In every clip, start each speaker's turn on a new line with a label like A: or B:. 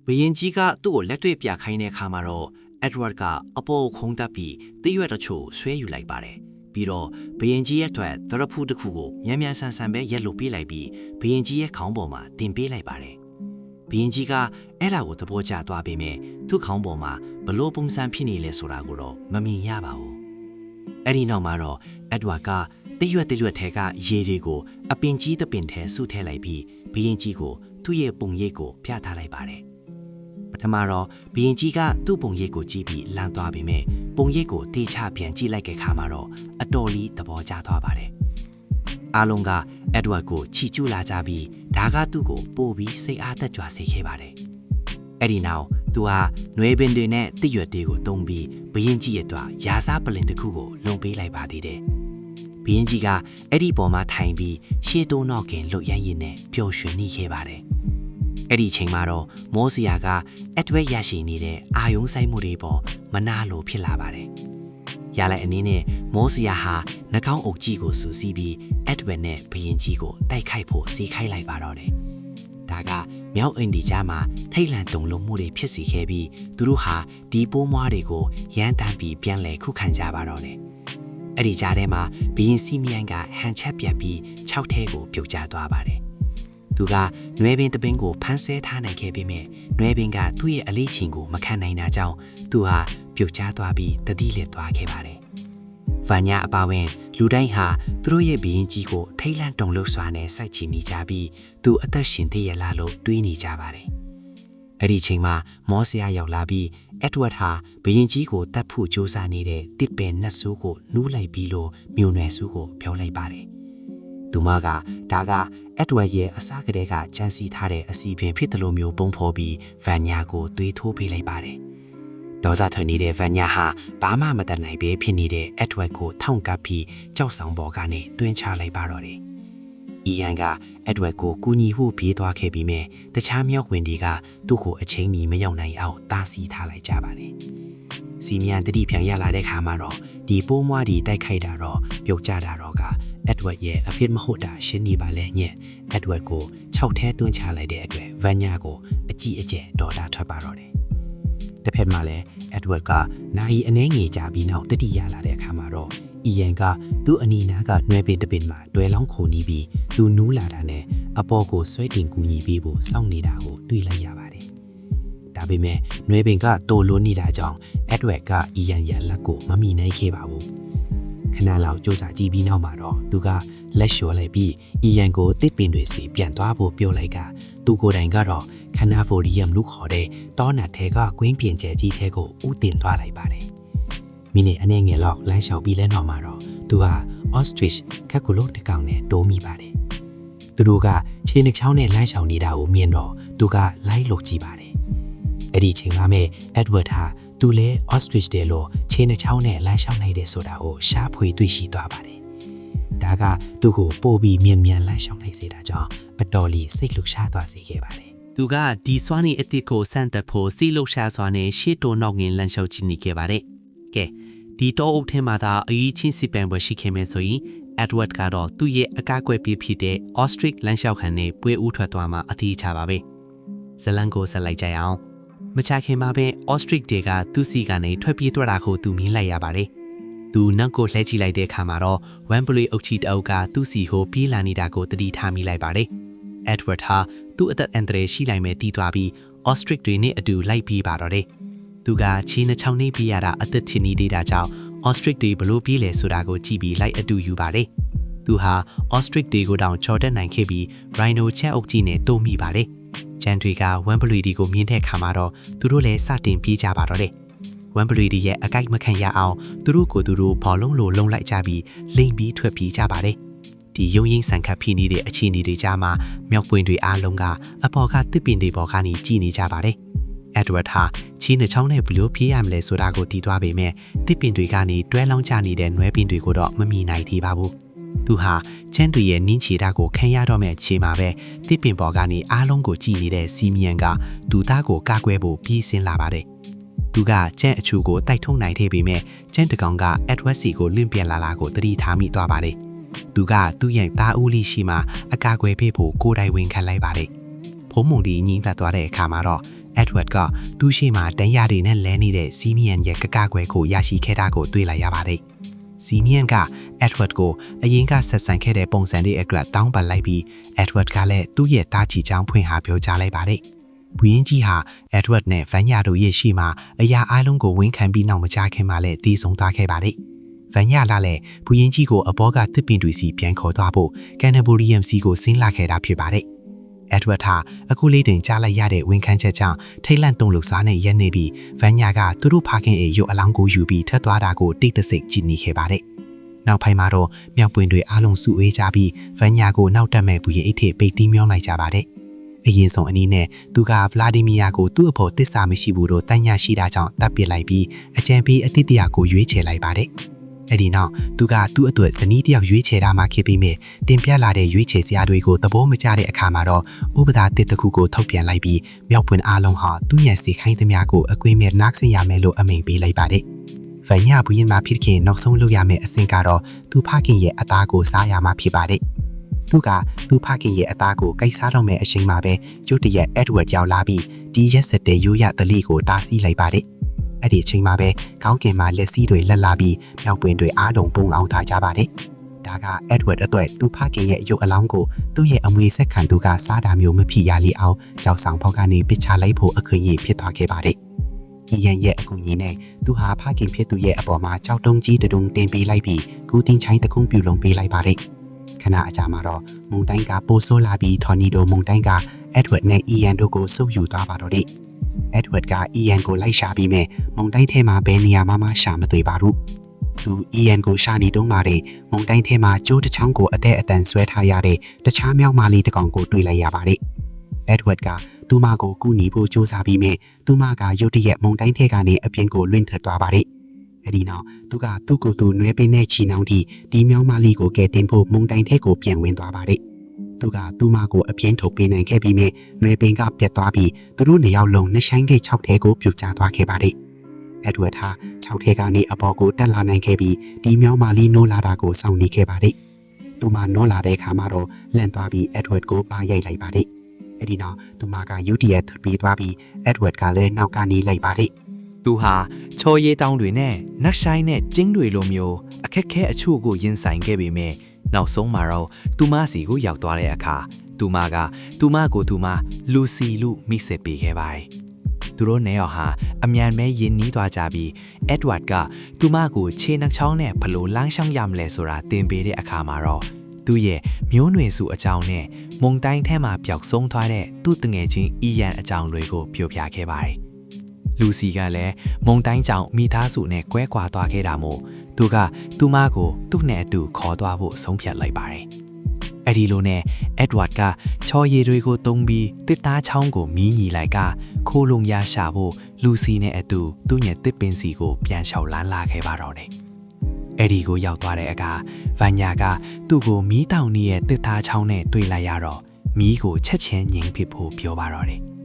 A: ဘယင်ကြီးကသူ့ကိုလက်တွေ့ပြခိုင်းတဲ့အခါမှာတော့ Edward ကအပေါ်ခုံတက်ပြီးတရွက်တချို့ဆွဲယူလိုက်ပါတယ်ပြီးတော့ဘယင်ကြီးရဲ့အတွက်သရဖူးတစ်ခုကိုမြန်မြန်ဆန်ဆန်ပဲရက်လို့ပေးလိုက်ပြီးဘယင်ကြီးရဲ့ခေါင်းပေါ်မှာတင်ပေးလိုက်ပါတယ်ဘယင်ကြီးကအဲ့ဒါကိုသဘောကျသွားပေမဲ့သူ့ခေါင်းပေါ်မှာဘလို့ပုံစံဖြစ်နေလဲဆိုတာကိုတော့မမြင်ရပါဘူးအဲ့ဒီနောက်မှာတော့ Edward ကတရွက်ထဲကရေတွေကိုအပင်ကြီးတစ်ပင်ထဲစုထဲလိုက်ပြီးဘယင်ကြီးကိုသူ့ရဲ့ပုံရိပ်ကိုပြထားလိုက်ပါတယ်ပထမတော့ဘယင်ကြီးကသူ့ပုံရိပ်ကိုကြည့်ပြီးလန့်သွားပေမဲ့ပုံရိပ်ကိုတေချပြန်ကြည့်လိုက်တဲ့အခါမှာတော့အတော်လေးသဘောကျသွားပါတယ်အားလုံးက Edward ကိုချီကျူးလာကြပြီးဒါကသူ့ကိုပို့ပြီးစိတ်အားသက်ကြွစေခဲ့ပါတယ်အဲ့ဒီနောက်သူဟာနွေပင်တွေနဲ့တစ်ရွက်တွေကိုတုံးပြီးဘယင်ကြီးရဲ့အတွက်ရာစားပလင်တစ်ခုကိုလုံပေးလိုက်ပါသေးတယ်ဘယင်ကြီးကအဲ့ဒီပေါ်မှာထိုင်ပြီးရှေ့တိုးနောက်ကင်လွတ်ရမ်းရင်းနဲ့ပျော်ရွှင်နေခဲ့ပါတယ်အဲ့ဒီချိန်မှာတော့မောစီယာက Edward ရရှိနေတဲ့အာယုံဆိုင်မှုတွေပေါ်မနာလိုဖြစ်လာပါတယ်ရလိုက်အနေနဲ့မောစီယာဟာနှာခေါင်းအုပ်ကြီးကိုစူစီးပြီး Edward နဲ့ဘယင်ကြီးကိုတိုက်ခိုက်ဖို့စီးခိုင်းလိုက်ပါတော့တယ်ဒါကမြောက်အိန္ဒိကြားမှာထိတ်လန့်တုန်လှုပ်မှုတွေဖြစ်စေခဲ့ပြီးသူတို့ဟာဒီပိုးမွားတွေကိုရမ်းတမ်းပြီးပြန်လည်ခုခံကြပါတော့တယ်အဲ့ဒီကြားထဲမှာဘယင်စီမြိုင်ကဟန်ချက်ပြတ်ပြီး6ထဲကိုပြုတ်ကျသွားပါတယ်သူကနွေပင်တပင်ကိုဖမ်းဆွဲထားနိုင်ခဲ့ပေမဲ့နွေပင်ကသူ့ရဲ့အလေးချိန်ကိုမခံနိုင်တာကြောင့်သူဟာပြုတ်ကျသွားပြီးတတိလက်သွားခဲ့ပါတယ်။ဗာညာအပါဝင်လူတိုင်းဟာသူတို့ရဲ့ဘယင်ကြီးကိုထိတ်လန့်တုန်လှုပ်စွာနဲ့စိုက်ချီနေကြပြီးသူအသက်ရှင်သေးရလားလို့တွေးနေကြပါတယ်။အဲ့ဒီချိန်မှာမောဆရာရောက်လာပြီး Edward ဟာဘယင်ကြီးကိုတတ်ဖို့ကြိုးစားနေတဲ့တစ်ပင်နှက်ဆိုးကိုနူးလိုက်ပြီးလို့မြို့နယ်စုကိုပြောလိုက်ပါတယ်။သူမကဒါက Edward ရဲ့အစားကလေးကကြံစီထားတဲ့အစီပင်ဖြစ်တယ်လို့မျိုးပုံဖော်ပြီးဗန်ညာကိုသွေးထိုးပေးလိုက်ပါတယ်။ဒေါသထွက်နေတဲ့ဗန်ညာဟာဘာမှမတတ်နိုင်ပဲဖြစ်နေတဲ့ Edward ကိုထောင်ကပ်ပြီးကြောက်ဆောင်ပေါ်ကနေတွင်းချလိုက်ပါတော့တယ်။အီယန်က Edward ကိုကူညီဖို့ပြေးသွားခဲ့ပြီးမြဲတခြားမြောက်ဝင်တွေကသူ့ကိုအချိန်မီမရောက်နိုင်အောင်တားဆီးထားလိုက်ကြပါတယ်။စီမြန်တတိပြန်ရလာတဲ့ခါမှာတော့ဒီပိုးမွားဒီတိုက်ခိုက်တာတော့ပြုတ်ကျတာတော့ကEdward ရဲ့အဖြစ်မဟုတ်တာရှင်းနေပါလေညက် Edward ကို6ထဲတွန်းချလိုက်တဲ့အတွက်ဗန်ညာကိုအကြီးအကျယ်ဒေါ်တာထွက်ပါတော့တယ်။တစ်ဖက်မှာလည်း Edward ကနိုင်အနှဲငယ်ကြပြီးနောက်တတိယလာတဲ့အခါမှာတော့အီယန်ကသူ့အနီနာကနှွဲပင်တပင်မှာတွဲလောင်းခုန်နေပြီးသူနူးလာတာနဲ့အပေါ်ကိုဆွဲတင်ကူညီပေးဖို့စောင့်နေတာကိုတွေ့လိုက်ရပါတယ်။ဒါပေမဲ့နှွဲပင်ကတိုးလွန်းနေတာကြောင့် Edward ကအီယန်ရဲ့လက်ကိုမမိနိုင်ခဲ့ပါဘူး။ခဏလောက်စူးစမ်းကြည့်ပြီးနောက်မှာတော့သူကလက်လျှော်လိုက်ပြီးအီယန်ကိုတစ်ပင်တွေစီပြန်သွားဖို့ပြောလိုက်ကသူကိုယ်တိုင်ကတော့ခနာဖိုဒီယမ်လို့ခေါ်တဲ့တောနတ်ထဲကကွင်းပြင်ကျဲကြီးထဲကိုဥတင်သွားလိုက်ပါတယ်။မိနစ်အနည်းငယ်လောက်လမ်းလျှောက်ပြီးလဲနောက်မှာတော့သူဟာ Ostrich ခက်ကူလို့နှကောင်နဲ့တိုးမိပါတယ်။သူတို့ကခြေနှချောင်းနဲ့လမ်းလျှောက်နေတာကိုမြင်တော့သူကလိုက်လို့ကြည့်ပါတယ်။အဲ့ဒီချိန်မှာမဲ့ Edward ဟာသူလဲ Ostrich တယ်လို့ခြေနှချောင်းနဲ့လမ်းလျှောက်နိုင်တယ်ဆိုတာကိုရှားဖွေတွေ့ရှိသွားပါတယ်။ဒါကသူ့ကိုပို့ပြီးမြန်မြန်လမ်းလျှောက်နိုင်စေတာကြောင့်အတော်လေးစိတ်လှုပ်ရှားသွားစေခဲ့ပါတယ်။သူကဒီစွမ်းရည်အသစ်ကိုစမ်းသပ်ဖို့စိတ်လှုပ်ရှားစွာနဲ့ရှေ့တိုးနောက်ငင်လမ်းလျှောက်ကြည့်နေခဲ့ပါတယ်။ကဲဒီတော့အုပ်ထဲမှာသာအရေးချင်းစီပန်ပွဲရှိခဲ့မယ်ဆိုရင် Edward ကတော့သူ့ရဲ့အကားကွယ်ပြီးဖြစ်တဲ့ Ostrich လမ်းလျှောက်ခံနဲ့ပွဲဦးထွက်သွားမှအသေးချပါပဲ။ဇလန်ကိုဆက်လိုက်ကြရအောင်။မချခင်မှာပဲ Ostrich တွေကသူ့စီကနေထွက်ပြေးသွားတာကိုသူမြင်လိုက်ရပါတယ်။သူနောက်ကိုလှည့်ကြည့်လိုက်တဲ့အခါမှာတော့ Wembley အုပ်ချီတအုပ်ကသူ့စီကိုပြေးလာနေတာကိုသတိထားမိလိုက်ပါတယ်။ Edward ဟာသူ့အသက်အန္တရာယ်ရှိနိုင်မဲ့တီးသွားပြီး Ostrich တွေနဲ့အတူလိုက်ပြေးပါတော့တယ်။သူကခြေနှချောင်းနှိပ်ပြေးရတာအသက်ထင်နေသေးတာကြောင့် Ostrich တွေဘလို့ပြေးလဲဆိုတာကိုကြည့်ပြီးလိုက်အတူယူပါတယ်။သူဟာ Ostrich တွေကိုတောင်ချော်တက်နိုင်ခဲ့ပြီး Rhino ချက်အုပ်ကြီးနဲ့တုံးမိပါတယ်။ကျန်တွေက Wembley ဒီကိုမြင်တဲ့အခါမှာတော့သူတို့လည်းစတင်ပြေးကြပါတော့တယ်။ Wembley ဒီရဲ့အကိုက်မခံရအောင်သူတို့ကိုသူတို့ဘောလုံးလိုလုံလိုက်ကြပြီးလိမ့်ပြီးထွက်ပြေးကြပါတယ်။ဒီရုံရင်းဆန်ခတ်ဖိနေတဲ့အခြေအနေတွေကြားမှာမြောက်ပွင့်တွေအားလုံးကအပေါ်ကတစ်ပင်တွေပေါ်ကနေကြည်နေကြပါတယ်။ Edward ဟာချီးနှချောင်းနဲ့ဘလို့ပြေးရမလဲဆိုတာကိုသိသွားပေမဲ့တစ်ပင်တွေကနေတွဲလောင်းချနေတဲ့နွဲပင်တွေကိုတော့မမြင်နိုင်သေးပါဘူး။သူဟာချမ်းတွေရဲ့နင်းချီတာကိုခံရတော့မဲ့ခြေမှာပဲတစ်ပင်ပေါ်ကနေအားလုံးကိုကြည်နေတဲ့စီမီယန်ကသူသားကိုကာကွယ်ဖို့ပြေးဆင်းလာပါတယ်။သူကကျန်းအချူကိုတိုက်ထုံနိုင်သေးပေမဲ့ကျန်းတကောင်က Edward စီကိုလွင့်ပြက်လာတာကိုသတိထားမိသွားပါတယ်။သူကသူ့ရဲ့သားဦးလေးရှိမှအကာအကွယ်ပေးဖို့ကိုယ်တိုင်ဝင်ခံလိုက်ပါတယ်။ဖုံးမုံဒီညင်းပတ်သွားတဲ့အခါမှာတော့
B: Edward ကသူ့ရှိမှတန်ရတွေနဲ့လဲနေတဲ့ Simeon ရဲ့ကကကွယ်ကိုရရှိခဲ့တာကိုတွေ့လိုက်ရပါတယ်။ Simeon က Edward ကိုအရင်ကဆက်ဆံခဲ့တဲ့ပုံစံတွေအတွက်တောင်းပန်လိုက်ပြီး Edward ကလည်းသူ့ရဲ့တားချီချောင်းဖွင့်ဟာပြောကြားလိုက်ပါတယ်။ဘုရင်ကြီးဟာ Edward နဲ့ Vanya တို့ရဲ့ရှိမှအရာအလုံးကိုဝန်ခံပြီးနောက်မကြခင်မှာလည်းတည်ဆုံသွားခဲ့ပါတယ်။ Vanya လာလည်းဘုရင်ကြီးကိုအဘောကတစ်ပင်တွေစီပြန်ခေါ်သွားဖို့ Cannibalium စီကိုဆင်းလာခဲ့တာဖြစ်ပါတယ်။ Edward ဟာအခုလေးတင်ကြားလိုက်ရတဲ့ဝန်ခံချက်ကြောင့်ထိတ်လန့်တုန်လှုပ်စားနဲ့ရက်နေပြီး Vanya ကသူတို့ဖခင်ရဲ့ရုပ်အလောင်းကိုယူပြီးထပ်သွားတာကိုတိတ်တဆိတ်ကြည့်နေခဲ့ပါတယ်။နောက်ပိုင်းမှာတော့မြောက်ပွင့်တွေအားလုံးစုဝေးကြပြီး Vanya ကိုနောက်တက်မဲ့ဘုရင်အိတ်ထိပိတ်တီးမြောင်းလိုက်ကြပါတယ်။အရင်ဆုံးအနေနဲ့သူက Vladimir ကိုသူ့အဖို့တစ္ဆာမရှိဘူးလို့တန်ညာရှိတာကြောင့်တပ်ပစ်လိုက်ပြီးအကြံပေးအတိတ်တရားကိုရွေးချယ်လိုက်ပါတယ်။အဲ့ဒီနောက်သူကသူ့အတွက်ဇနီးတယောက်ရွေးချယ်တာမှဖြစ်ပြီးမြတင်ပြလာတဲ့ရွေးချယ်စရာတွေကိုသဘောမကျတဲ့အခါမှာတော့ဥပဒါတစ်တစ်ခုကိုထုတ်ပြန်လိုက်ပြီးမြောက်ပွင့်အားလုံးဟာသူ့ရဲ့စီခိုင်းသမျှကိုအကွေးမဲ့နားဆင်ရမယ်လို့အမိန့်ပေးလိုက်ပါတယ်။ Vanya ဘုရင်မဖြစ်ခင်နောက်ဆုံးလုပ်ရမယ့်အဆင့်ကတော့သူဖခင်ရဲ့အသားကိုစားရမှာဖြစ်ပါတယ်။သူကသူဖခင်ရဲ့အသားကိုကိုက်စားတော့မယ့်အချိန်မှာပဲရုတ်တရက် Edward ရောက်လာပြီးဒီရက်ဆက်တဲ့ရိုးရသလေးကိုတားဆီးလိုက်ပါတယ်။အဲ့ဒီအချိန်မှာပဲခေါင်းကင်မှာလက်စည်းတွေလက်လာပြီးမြောက်ပွင့်တွေအားလုံးပုံအောင်ထားကြပါတယ်။ဒါက Edward အတွက်သူဖခင်ရဲ့ရုပ်အလောင်းကိုသူ့ရဲ့အမွေဆက်ခံသူကစားတာမျိုးမဖြစ်ရလေအောင်ကြောက်ဆောင်ဖောက်ကနေပစ်ချလိုက်ဖို့အခွင့်အရေးဖြစ်သွားခဲ့ပါတယ်။ဒီရဲ့အကူအညီနဲ့သူဟာဖခင်ဖြစ်သူရဲ့အပေါ်မှာကြောက်တုံးကြီးတုံတင်ပေးလိုက်ပြီးကူတင်ချိုင်းတခုပြုလုံးပေးလိုက်ပါတယ်။ခဏအကြာမှာတော့မုန်တိုင်းကပိုဆိုးလာပြီး Tornado မုန်တိုင်းက Edward နဲ့ Ian တို့ကိုစုပ်ယူသွားပါတော့တယ်။ Edward က Ian ကိုလိုက်ရှာပြီးမြမုန်တိုင်းထဲမှာဘယ်နေရာမှရှာမတွေ့ပါဘူး။သူ Ian ကိုရှာနေတုန်းမှာမုန်တိုင်းထဲမှာကျိုးတစ်ချောင်းကိုအသက်အတန်ဆွဲထားရတဲ့တခြားမြောက်မလေးတစ်ကောင်ကိုတွေ့လိုက်ရပါတယ်။ Edward ကသူမကိုကူညီဖို့ကြိုးစားပြီးမြသူမကရုတ်တရက်မုန်တိုင်းထဲကနေအပြင်ကိုလွင့်ထွက်သွားပါတယ်။အဲဒီနောက်သူကသူ့ကိုယ်သူနွဲပင်နဲ့ချီနှောင်းပြီးဒီမြောက်မလေးကိုကယ်တင်ဖို့မုန်တိုင်းထဲကိုပြန်ဝင်သွားပါတယ်။သူကသူမကိုအပြင်းထုတ်ပေးနိုင်ခဲ့ပြီးမြနွဲပင်ကပြတ်သွားပြီးသူတို့နှစ်ယောက်လုံးနှဆိုင်ဂိတ်6ထဲကိုပြုတ်ကျသွားခဲ့ပါတယ်။ Edward ဟာ6ထဲကနေအပေါ်ကိုတက်လာနိုင်ခဲ့ပြီးဒီမြောက်မလေးနိုးလာတာကိုစောင့်နေခဲ့ပါတယ်။သူမနိုးလာတဲ့အခါမှာတော့လန့်သွားပြီး Edward ကိုပါရိုက်လိုက်ပါတယ်။အဲ့ဒီနောက်သူမကယူတီရဲ့ထွက်ပြေးသွားပြီး Edward ကလည်းနောက်ကနေလိုက်ပါတယ်
A: ။သူဟာချော်ရည်တောင်းတွေနဲ့နတ်ဆိုင်နဲ့ကျင်းတွေလိုမျိုးအခက်ခဲအချို့ကိုရင်ဆိုင်ခဲ့ပေမဲ့နောက်ဆုံးမှာတော့သူမစီကိုရောက်သွားတဲ့အခါသူမကသူမကိုသူမလူစီလူမိစေပေးခဲ့ပါတယ်။သူတို့နဲ့ရောဟာအမြန်မဲယဉ်နီးသွားကြပြီး Edward ကသူမကိုခြေနှချောင်းနဲ့ဘလို့လမ်းရှောင်းရမလဲဆိုတာသင်ပေးတဲ့အခါမှာတော့သူ့ရဲ့မျိုးနွယ်စုအကြောင်းနဲ့မုန်တိုင်းထဲမှာပျောက်ဆုံးသွားတဲ့သူ့တငယ်ချင်းအီယန်အကြောင်းတွေကိုပြောပြခဲ့ပါတယ်။လူစီကလည်းမုန်တိုင်းကြောင့်မိသားစုနဲ့ကွဲကွာသွားခဲ့တာမို့သူကသူမကိုသူ့နဲ့အတူခေါ်သွားဖို့ဆုံးဖြတ်လိုက်ပါတယ်။အဲ့ဒီလိုနဲ့ Edward ကချော်ရည်တွေကိုတုံးပြီးတစ်သားချောင်းကိုမီးညီလိုက်ကခိုးလုံရရှာဖို့လူစီနဲ့အတူသူ့ရဲ့တစ်ပင်စီကိုပြန်လျှောက်လန်းလာခဲ့ပါတော့တယ်။အဲ့ဒီကိုရောက်သွားတဲ့အခါဗန်ညာကသူ့ကိုမီးတောင်နေတဲ့တစ်သားချောင်းနဲ့တွေ့လိုက်ရတော့မီးကိုချက်ချင်းငြိမ်ဖြစ်ဖို့ပြောပါတော့တယ်။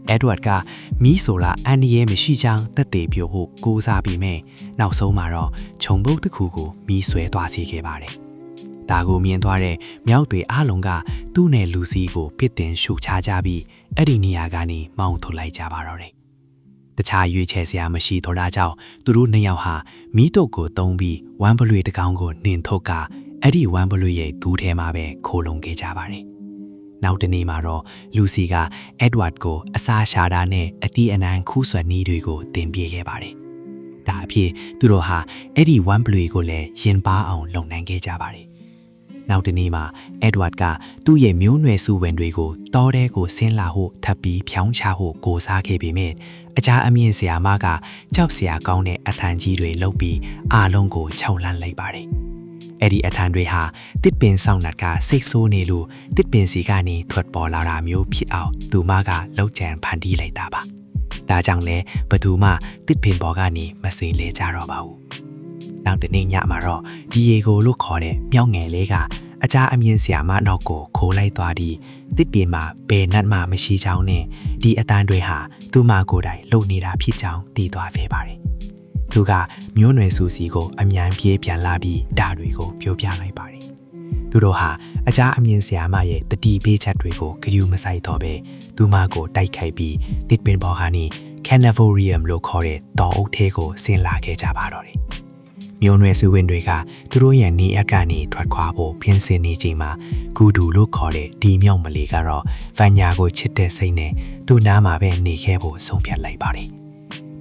A: Edward ကမီးဆိုလာအန်ဒီရဲမရှိချောင်းတက်သေးပြောဖို့ကိုးစားပြီးမြဲနောက်ဆုံးမှာတော့ခြုံပုတ်တစ်ခုကိုမီးဆွဲသွားစေခဲ့ပါတယ်။ဒါကိုမြင်သွားတဲ့မြောက်တွေအားလုံးကသူ့နဲ့လူစီကိုပစ်တင်ရှုချကြပြီးအဲ့ဒီနေရာကနေမောင်းထုတ်လိုက်ကြပါတော့တယ်။တခြားရွေးချယ်စရာမရှိတော့တာကြောင့်သူတို့နှစ်ယောက်ဟာမီးတုပ်ကိုတုံးပြီးဝမ်းပလွေတစ်ကောင်ကိုနှင်ထုတ်ကအဲ့ဒီဝမ်းပလွေရဲ့ဒူးထဲမှာပဲခိုးလုံခဲ့ကြပါတယ်။နောက်တနေ့မှာတော့လူစီက Edward ကိုအစာရှာတာနဲ့အတီးအနှံခူးဆွဲနည်းတွေကိုတင်ပြခဲ့ပါတယ်။ဒါအဖြစ်သူတို့ဟာအဲ့ဒီဝမ်းပလွေကိုလည်းရင်ပါအောင်လုံနိုင်ခဲ့ကြပါတယ်။နောက်တနေ့မှာ Edward ကသူ့ရဲ့မျိုးနွယ်စုဝင်တွေကိုတောထဲကိုဆင်းလာဖို့ထပ်ပြီးဖြောင်းချဖို့ကိုစားခဲ့ပေမဲ့အကြအမြင့်ဆရာမကကြောက်စရာကောင်းတဲ့အထံကြီးတွေလုပ်ပြီးအားလုံးကိုခြောက်လန့်လိုက်ပါတယ်။အဲ့ဒီအထံတွေဟာတစ်ပင်ဆောင်နှက်ကစိတ်ဆိုးနေလို့တစ်ပင်စီကနေထွက်ပေါ်လာတာမျိုးဖြစ်အောင်သူမကလှုပ်ကြံဖန်တီးလိုက်တာပါ။ဒါကြောင့်လဲဘသူမှတစ်ပင်ပေါ်ကနေမစိန်လဲကြတော့ပါဘူး။နောက်တနေ့ညမှာတော့ဒီယေကိုလို့ခေါ်တဲ့မြောက်ငယ်လေးကအကြအမြင့်ဆရာမနောက်ကိုခိုးလိုက်သွားပြီးတစ်ပင်မှာဘယ်နတ်မှမရှိချောင်းနဲ့ဒီအတန်းတွေဟာသူမကိုယ်တိုင်လှုပ်နေတာဖြစ်ကြောင်းသိသွားခဲ့ပါတယ်။သူကမျိုးနွယ်စုစီကိုအမြန်ပြေးပြန်လာပြီးဓာတ်တွေကိုပြောပြလိုက်ပါတယ်။
B: သူတို့ဟာအကြအမြင်ဆရာမရဲ့တတိပေးချက်တွေကိုဂရုမစိုက်တော့ပဲသူမကိုတိုက်ခိုက်ပြီးတစ်ပင်ပေါ်ဟာနေ Canavorium လို့ခေါ်တဲ့တောင်အုပ်ထဲကိုဆင်းလာခဲ့ကြပါတော့တယ်။မျိုးနွယ်စုဝင်တွေကသူတို့ရဲ့နေအပ်ကနေထွက်ခွာဖို့ပြင်ဆင်နေချိန်မှာဂူဒူလို့ခေါ်တဲ့ဒီမြောက်မလေးကတော့ဗန်ညာကိုချစ်တဲ့စိတ်နဲ့သူ့နားမှာပဲနေခဲ့ဖို့ဆုံးဖြတ်လိုက်ပါတယ်။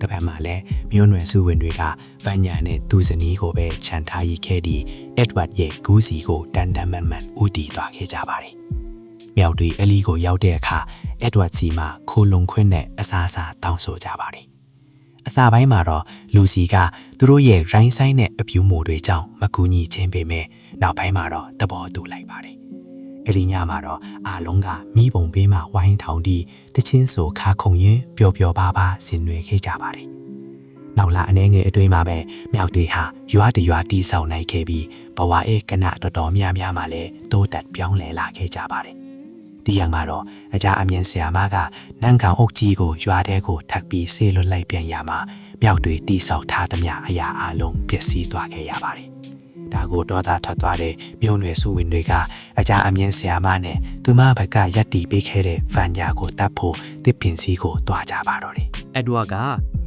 B: တစ်ဖက်မှာလည်းမျိုးနွယ်စုဝင်တွေကဗန်ညာနဲ့သူ့ဇနီးကိုပဲခြံထားရခဲ့ပြီးအက်ဒဝတ်ရဲ့ဂူးစီကိုတန်တန်မန်မန်ဦးတည်သွားခဲ့ကြပါတယ်။မြောက်တွေအလီကိုရောက်တဲ့အခါအက်ဒဝတ်စီမှာခိုလုံခွင့်နဲ့အစားအစာတောင်းဆိုကြပါတယ်။အစာပိုင်းမှာတော့လူစီကသူတို့ရဲ့ရိုင်းဆိုင်တဲ့အပြူမိုတွေကြောင့်မကူညီချင်းပေမဲ့နောက်ပိုင်းမှာတော့သဘောတူလိုက်ပါတယ်။အဲဒီညမှာတော့အားလုံးကမိဘုံဘေးမှာဝိုင်းထောင်ပြီးတချင်းဆိုခါခုံရင်ပျော်ပျော်ပါပါဆင်နွှဲခဲ့ကြပါတယ်။နောက်လာအနေငယ်အတွင်းမှာပဲမြောက်တွေဟာရွာတရွာတီးဆောင်နိုင်ခဲ့ပြီးဘဝရဲ့ကနတော်တော်များများမှာလည်းတိုးတက်ပြောင်းလဲလာခဲ့ကြပါတယ်။ဒီရံမှာတော့အကြအမြင်ဆရာမကနန်းကောင်အုပ်ကြီးကိုရွာထဲကိုထပ်ပြီးဆေးလွတ်လိုက်ပြန်ရမှာမြောက်တွေတီးဆောင်ထားသမျှအရာအလုံးပျက်စီးသွားခဲ့ရပါတယ်။ဒါကိုတော့သာထွက်သွားတဲ့မျိုးနွယ်စုဝင်တွေကအကြအမြင်ဆရာမနဲ့သူမဘက်ကရက်တီပေးခဲ့တဲ့ဗန်ညာကိုတတ်ဖို့တစ်ပင်စီကိုတွားကြပါတော့တယ်။
C: အက်ဒဝါက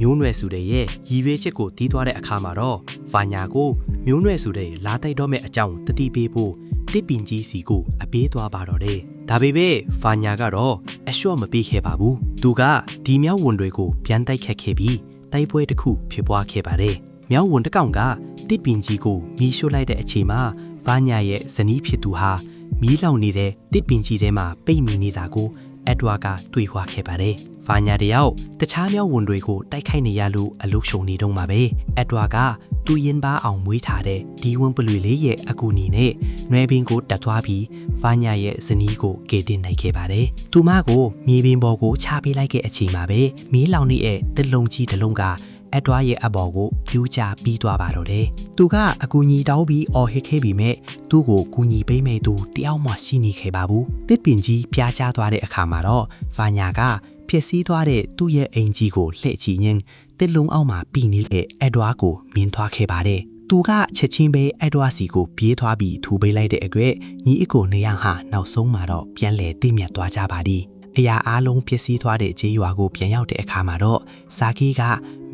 C: မျိုးနွယ်စုတွေရဲ့ရည်ရွယ်ချက်ကိုတီးသွားတဲ့အခါမှာတော့ဗာညာကိုမျိုးနွယ်စုတွေလာတိုက်တော့မဲ့အကြောင်းတတိပေးဖို့တစ်ပင်ကြီးစီကိုအပေးသွားပါတော့တယ်။ဒါပေမဲ့ဗာညာကတော့အလျှော့မပေးခဲ့ပါဘူး။သူကဒီမြောက်ဝန်တွေကိုပြန်တိုက်ခတ်ခဲ့ပြီးတိုက်ပွဲတစ်ခုဖြစ်ပွားခဲ့ပါတယ်။မြောက်ဝန်တစ်ကောင်ကတစ်ပင်ကြီးကိုမီးရှို့လိုက်တဲ့အချိန်မှာဗာညာရဲ့ဇနီးဖြစ်သူဟာမီးလောင်နေတဲ့တစ်ပင်ကြီးထဲမှာပိတ်မိနေတာကိုအက်ဒဝါကတွေ့ခွာခဲ့ပါတယ်။ဗာညာတယောက်တခြားမြောက်ဝန်တွေကိုတိုက်ခိုက်နေရလို့အလုရှုံနေတော့မှာပဲအက်ဒဝါကသူရင်ပါအောင်မွေးထားတဲ့ဒီဝန်ပလွေလေးရဲ့အကူအညီနဲ့နွယ်ပင်ကိုတက်သွားပြီးဗာညာရဲ့ဇနီးကိုကယ်တင်နိုင်ခဲ့ပါတယ်။သူမကိုမြေပင်ပေါ်ကိုချပေးလိုက်တဲ့အချိန်မှာပဲမီးလောင်နေတဲ့တစ်လုံးကြီးတစ်လုံးကအက်ဒဝါရဲ့အဘော်ကိုပြူးချပြီးသွားပါတော့တယ်။သူကအကူအညီတောင်းပြီးအော်ဟစ်ခဲ့ပြီးမြဲသူ့ကိုကူညီပေးမဲ့သူတယောက်မှရှိနေခဲ့ပါဘူး။တစ်ပင်ကြီးပြားချသွားတဲ့အခါမှာတော့ဗာညာကဖြစ်စည်းသွားတဲ့သူ့ရဲ့အိမ်ကြီးကိုလှည့်ကြည့်ရင်းတစ်လုံးအောက်မှာပြီးနေတဲ့အက်ဒဝါကိုမြင်သွားခဲ့ပါတယ်။သူကချက်ချင်းပဲအက်ဒဝါစီကိုပြေးသွားပြီးထူပေးလိုက်တဲ့အတွက်ညီအစ်ကိုနေရဟာနောက်ဆုံးမှာတော့ပြန်လည်သိမြတ်သွားကြပါသည်။အရာအားလုံးဖြစ်စည်းသွားတဲ့ခြေရွာကိုပြန်ရောက်တဲ့အခါမှာတော့စာကီက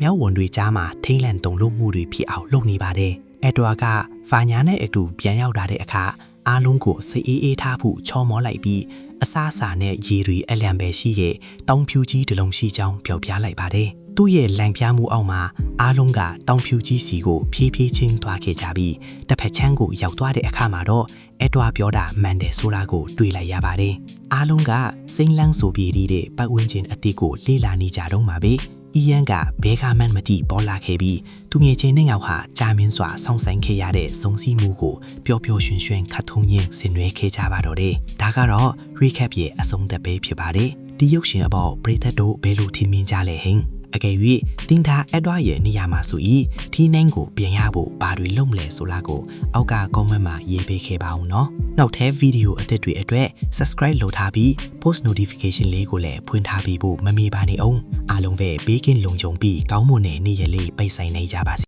C: မြောက်ဝန်တွေကြားမှာထိမ့်လန့်တုန်လှုပ်မှုတွေဖြစ်အောင်လုပ်နေပါတယ်။အက်ဒဝါကဗာညာနဲ့အတူပြန်ရောက်လာတဲ့အခါအားလုံးကိုစိတ်အေးထားဖို့ချောမောလိုက်ပြီးအစားအစာနဲ့ရေတွေအလံပဲရှိရဲ့တောင်ဖြူကြီးတစ်လုံးရှိကြောင်းပြောပြလိုက်ပါတယ်။သူ့ရဲ့လန့်ပြားမှုအောက်မှာအားလုံးကတောင်ဖြူကြီးစီကိုဖြည်းဖြည်းချင်းသွားခဲ့ကြပြီးတစ်ဖက်ချမ်းကိုရောက်သွားတဲ့အခါမှာတော့အက်ဒဝါပြောတာမှန်တယ်ဆိုတာကိုတွေ့လိုက်ရပါတယ်။အားလုံးကစိမ့်လန်းဆိုပြီးတဲ့ပတ်ဝန်းကျင်အသစ်ကိုလေ့လာနေကြတော့မှာပဲ။အီယန်ကဘဲကမှန်းမသိပေါ်လာခဲ့ပြီးသူငယ်ချင်းနှစ်ယောက်ဟာကြာမင်းစွာဆောင်းဆိုင်ခဲ့ရတဲ့စုံစည်းမှုကိုပျော်ပျော်ရွှင်ရွှင်ခတ်ထုံရင်းဆင်နွှဲခဲ့ကြပါတော့တယ်။ဒါကတော့ recap ရဲ့အဆုံးသတ်ပဲဖြစ်ပါတယ်။ဒီရုပ်ရှင်အပေါ်ပရိသတ်တို့ဘယ်လိုထင်မြင်ကြလဲဟင်။အကယ်၍တင်တာအက်ဒဝါရဲ့နေရာမှာဆိုဤထီးနှင်းကိုပြန်ရဖို့ဘာတွေလုပ်မလဲဆိုလာကိုအောက်က comment မှာရေးပေးခဲ့ပါဦးနော်။နောက်ထပ်ဗီဒီယိုအသစ်တွေအတွက် subscribe လုပ်ထားပြီး post notification လေးကိုလည်းဖွင့်ထားပြီးဖို့မမေ့ပါနဲ့အောင်အားလုံးပဲဘေးကင်းလုံခြုံပြီးကောင်းမွန်တဲ့နေ့ရက်လေးပိတ်ဆိုင်နိုင်ကြပါစေ